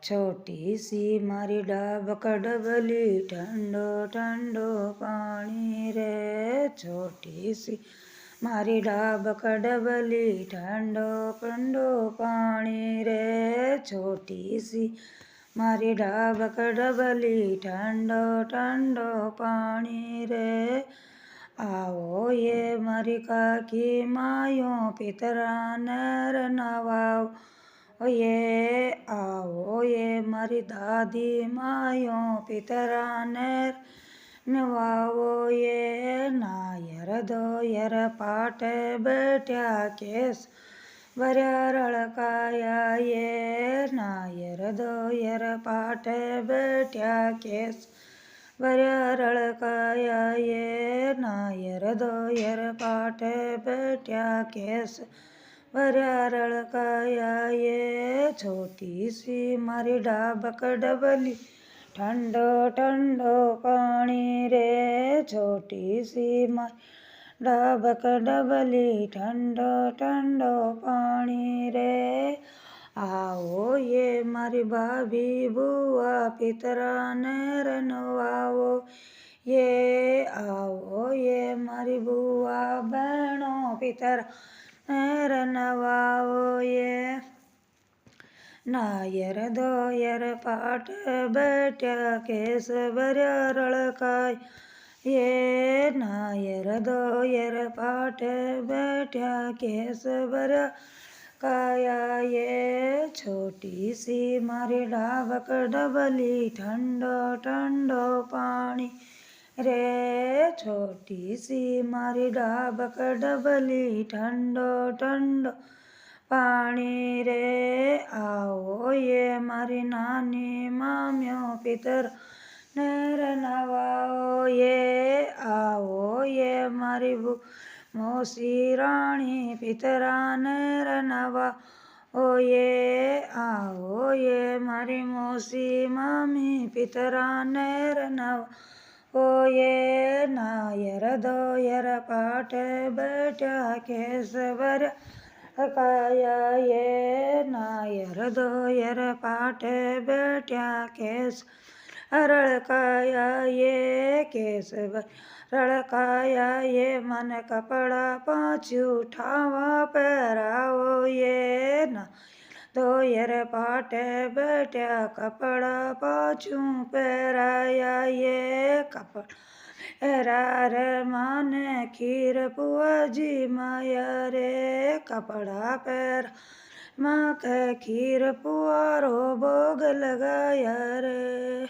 छोटी सी मारी डाबक डबली ठंडो ठंडो पानी रे। छोटी सी मारी डाबक डबली ठंडो ठंडो पानी रे। छोटी सी मारी डाबक डबली ठंडो ठंडो पानी रे। आओ ये मारी काकी मायो पितरा नर नवाओ ये। आओ ये मारी दादी मायो पितरा नर नवाओ ये। नायर दोयर पाट बैठ्या केस भर्या रड़काया ये। नायर दोयर पाट बैठ्या केस भर्या रड़काया ये। नायर दोयर पाट बैठ्या केस भर्या रड़काया ये। छोटी सी मारी डाबक डबली ठंडो ठंडो पानी रे। छोटी सी मारी डाबक डबली ठंडो ठंडो पानी रे। आओ ये मारी भाभी बुआ पितरा नर नवाओ ये। आओ ये मारी बुआ बहनों पितरा नर नवाओ ये। नायर दोयर पाट बैठ्या केस भर्या रड़काय ये। नायर दोयर पाट बैठ्या केस भर्या काया ये। छोटी सी मारी डाबक डबली ठंडो ठंडो पानी रे। छोटी सी मारी डाबक डबली ठंडो ठंडो पानी रे। आओ ये मारी नानी माम्यो पितर नर नवाओ ये। आओ ये मारी मौसी रानी पितरा नर नवाओ ये। आओ ये मारी मौसी मामी पितरा नर नवाओ ये। नायर दोयर पाट बैठ्या केस भर्या रड़काया ये। नायर दोयर पाट बैठ्या केस रड़काया ये। केस रड़काया ये। मन कपड़ा पाछू उठावा पहराओ ये। ना दोयर पाट बैठ्या कपड़ा पाछू पहराया ये। कपड़ा पहरार माने खीर पुआ जी माया रे। कपड़ा पहरा माँ के खीर पुआ रो भोग लगाया रे।